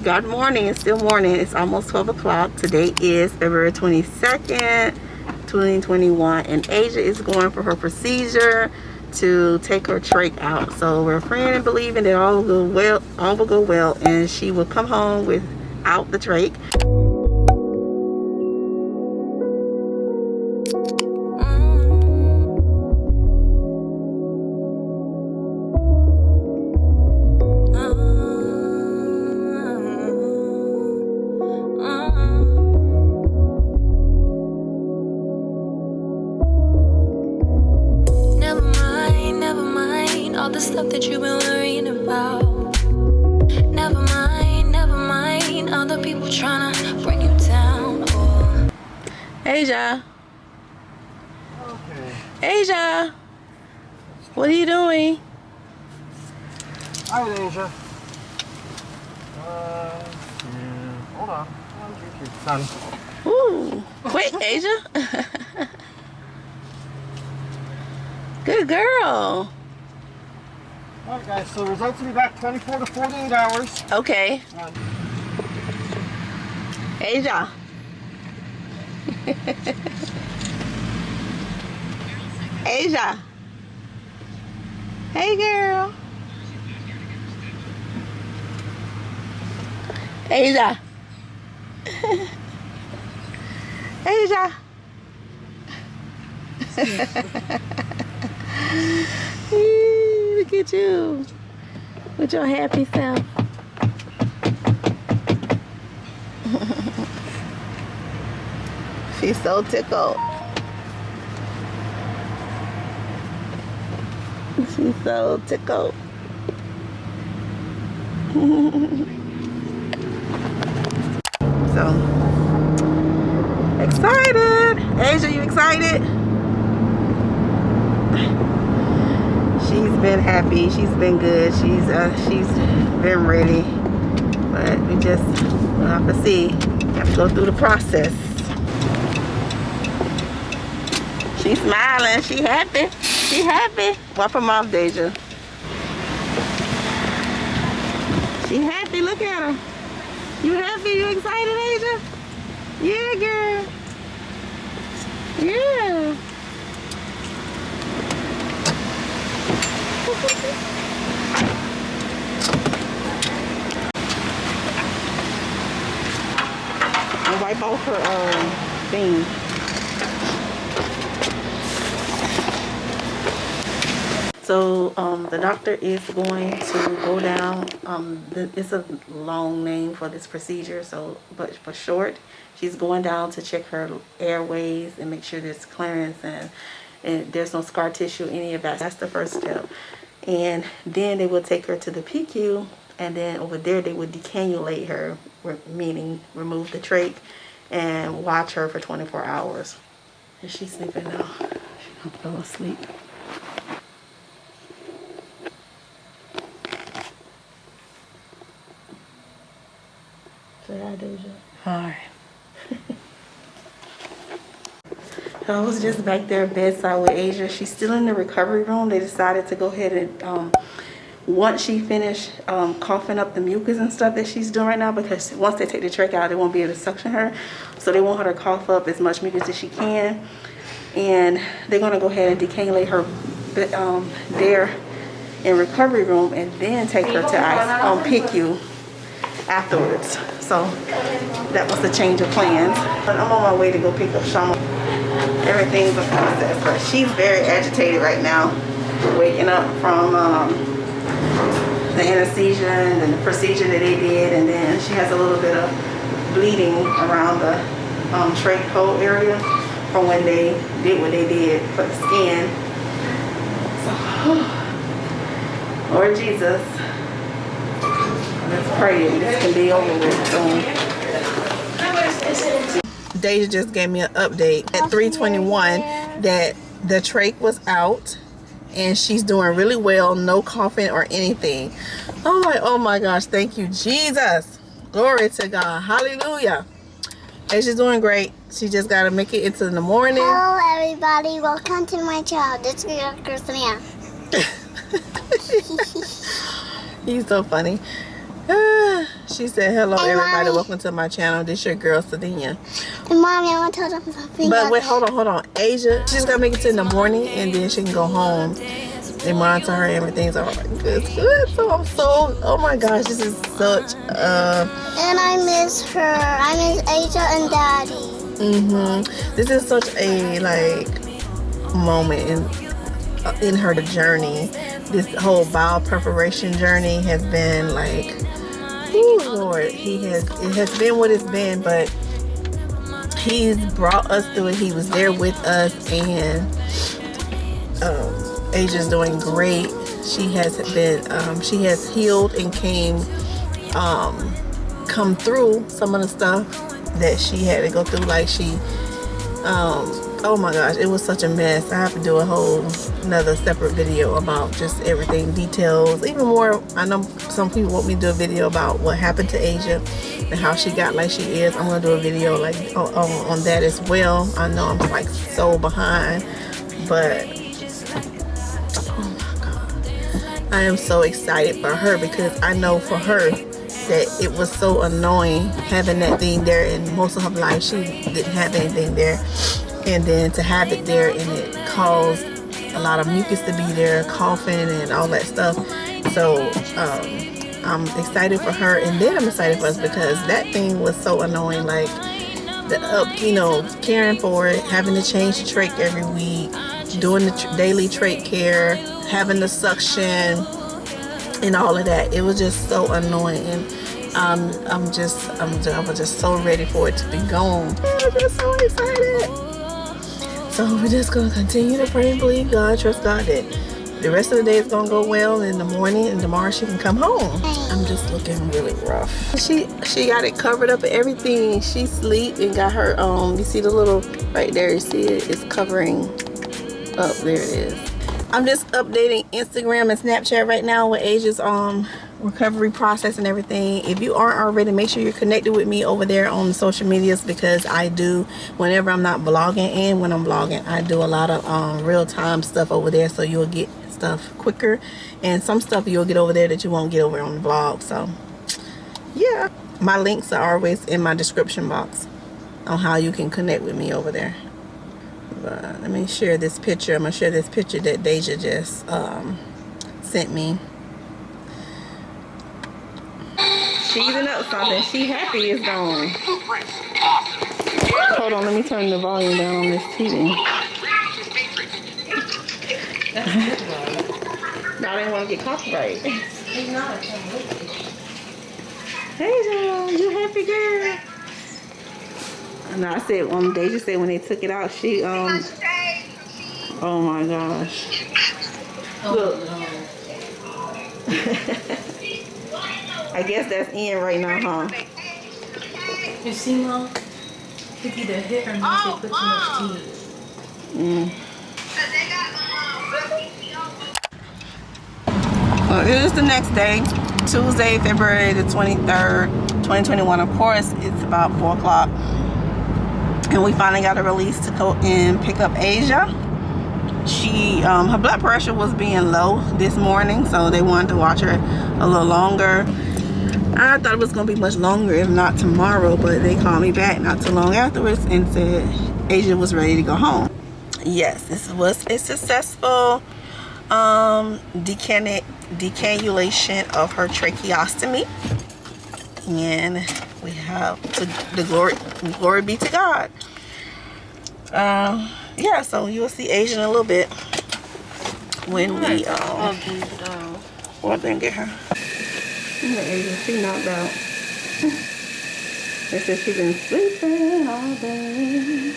Good morning. It's still morning. It's almost 12 o'clock. Today is February 22nd, 2021, and Ajah is going for her procedure to take her trach out. So we're praying and believing that all will go well, and she will come home without the trach. All the stuff that you've been worrying about. Never mind all the people trying to bring you down. Oh. Ajah. Okay. Ajah. What are you doing? Hi, Deja. Hold on. Son. Ooh, quick, Ajah. Good girl. Alright guys, so results will be back 24 to 48 hours. Okay. Ajah. Ajah. Hey girl. Ajah. Ajah. Look at you with your happy self. She's so tickled. She's so tickled. So excited. Ajah, you excited? She's been happy. She's been good. She's been ready. But we'll have to see. Have to go through the process. She's smiling. She happy. She happy. Wipe her mouth, Deja. She happy. Look at her. You happy? You excited, Ajah? Yeah, girl. Yeah. And wipe off her thing. So the doctor is going to go down. It's a long name for this procedure, so but for short, she's going down to check her airways and make sure there's clearance and there's no scar tissue, any of that. That's the first step. And then they will take her to the PQ, and then over there they would decannulate her, meaning remove the trach and watch her for 24 hours. And she's sleeping now. She's gonna go to sleep. Say hi, Deja. Hi. I was just back there bedside with Ajah. She's still in the recovery room. They decided to go ahead and once she finished coughing up the mucus and stuff that she's doing right now, because once they take the trach out, they won't be able to suction her. So they want her to cough up as much mucus as she can. And they're going to go ahead and decannulate her there in recovery room, and then take her to PICU afterwards. So that was the change of plans. But I'm on my way to go pick up Shauma. Everything's a process, but she's very agitated right now, waking up from the anesthesia and the procedure that they did, and then she has a little bit of bleeding around the trach hole area from when they did what they did for the skin. So, Lord Jesus, let's pray this can be over with soon. Deja just gave me an update at 3:21 that the trach was out and she's doing really well, no coughing or anything. I'm like, oh my gosh, thank you, Jesus. Glory to God. Hallelujah. And she's doing great. She just got to make it into the morning. Hello, everybody. Welcome to my channel. This is SuddenYah. He's so funny. She said, hello Hey, everybody, Mommy. welcome to my channel. This your girl, SuddenYah. And Mommy, I want to tell them something. But wait, hold on. Ajah, she's gonna make it to in the morning and then she can go home. They monitor her, everything's all right. Good. So I'm so, oh my gosh, this is such And I miss her. I miss Ajah and Daddy. this is such a like moment in her journey. This whole bowel preparation journey has been like, oh Lord, it has been what it's been, but he's brought us through it. He was there with us, and Ajah's doing great. She has healed and come through some of the stuff that she had to go through. Like oh my gosh, it was such a mess. I have to do another separate video about just everything, details, even more. I know some people want me to do a video about what happened to Ajah and how she got like she is. I'm gonna do a video like on that as well. I know I'm like so behind, but oh my god, I am so excited for her, because I know for her that it was so annoying having that thing there, and most of her life she didn't have anything there, and then to have it there and it caused a lot of mucus to be there, coughing and all that stuff. So I'm excited for her, and then I'm excited for us because that thing was so annoying. Like caring for it, having to change the trach every week, doing the daily trach care, having the suction and all of that. It was just so annoying, and I was just so ready for it to be gone. I was just so excited. So we're just gonna continue to pray and believe God, trust God that the rest of the day is gonna go well in the morning, and tomorrow she can come home. I'm just looking really rough. She got it covered up and everything. She sleep and got her you see the little right there, you see it? It's covering up. There it is. I'm just updating Instagram and Snapchat right now with Ajah's recovery process and everything. If you aren't already, make sure you're connected with me over there on the social medias, because I do, whenever I'm not vlogging and when I'm vlogging, I do a lot of real-time stuff over there, so you'll get stuff quicker, and some stuff you'll get over there that you won't get over on the vlog. So yeah, my links are always in my description box on how you can connect with me over there. But let me share this picture. I'm gonna share this picture that Deja just sent me. She's up something. She happy it's gone. Hold on, let me turn the volume down on this TV. I didn't want to get copyright. Hey, John, you happy, girl? And I said, Deja said when they took it out, she oh my gosh. Look. I guess that's in right now, huh? You see, Mom? You either hit or not, they put too much cheese. Well, it is the next day, Tuesday, February the 23rd, 2021. Of course, it's about 4 o'clock. And we finally got a release to go and pick up Ajah. She, her blood pressure was being low this morning, so they wanted to watch her a little longer. I thought it was going to be much longer, if not tomorrow, but they called me back not too long afterwards and said Ajah was ready to go home. Yes, this was a successful decannulation of her tracheostomy, and we have the glory be to God. Yeah, so you'll see Ajah in a little bit when we go up there and get her. Look at Ajah, she knocked out. They said she's been sleeping all day.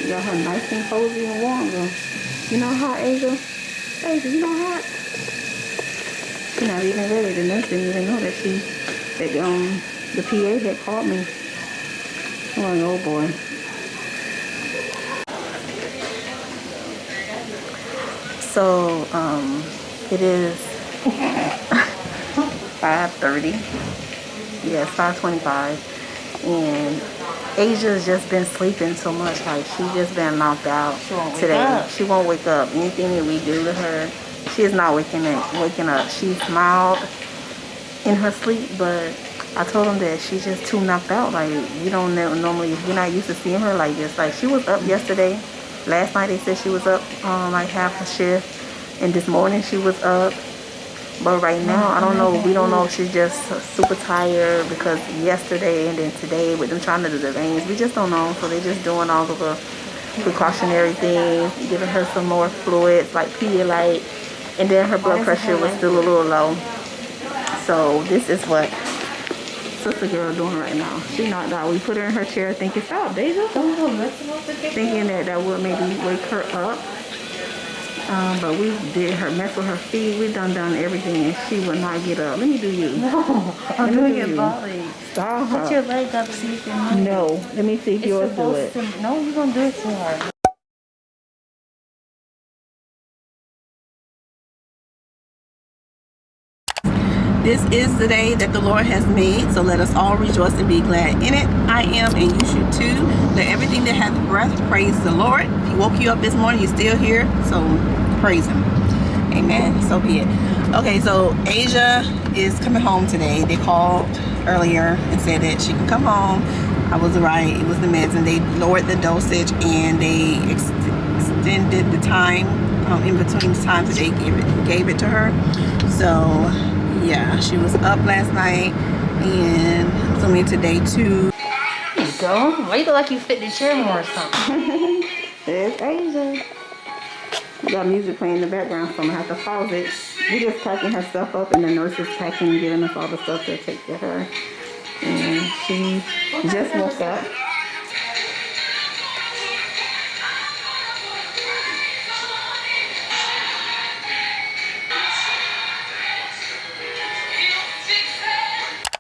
Got her nice and cozy and warm though. You know hot, Ajah? Ajah, you know hot? She's not even ready. The nurse didn't even know that the PA had called me. I'm like, oh boy. So, it is 5:30. Yes, 5:25. And Ajah's just been sleeping so much. Like, she's just been knocked out today. She won't wake up. Anything that we do to her, she is not waking up. She smiled in her sleep, but I told them that she's just too knocked out. Like, you don't normally, you're not used to seeing her like this. Like, she was up yesterday. Last night they said she was up like half a shift, and this morning she was up. But right now, I don't know. We don't know if she's just super tired because yesterday and then today with them trying to do the veins, we just don't know. So they're just doing all of the precautionary things, giving her some more fluids like Pedialyte, and then her blood pressure was still a little low. So this is what sister girl doing right now. She knocked out. We put her in her chair thinking, stop, Deja. Thinking that would maybe wake her up. But we did her mess with her feet. We done everything and she would not get up. Let me do you. No, I'm doing it body. Stop. Put your leg up, see if it moves. No, let me see if yours do it. No, you're gonna do it too hard. This is the day that the Lord has made, so let us all rejoice and be glad in it. I am, and you should too. Let everything that hath breath praise the Lord. He woke you up this morning, you're still here, so praise him. Amen. So be it. Okay, so Ajah is coming home today. They called earlier and said that she can come home. I was right. It was the meds, and they lowered the dosage, and they extended the time in between the times that they gave it to her. So yeah, she was up last night, and I'm assuming today too. There you go. Why you look like you fit the chair more or something? There's Ajah. We got music playing in the background, so I'm gonna have to pause it. We're just packing her stuff up, and the nurse is packing and giving us all the stuff to take to her. And she just woke up.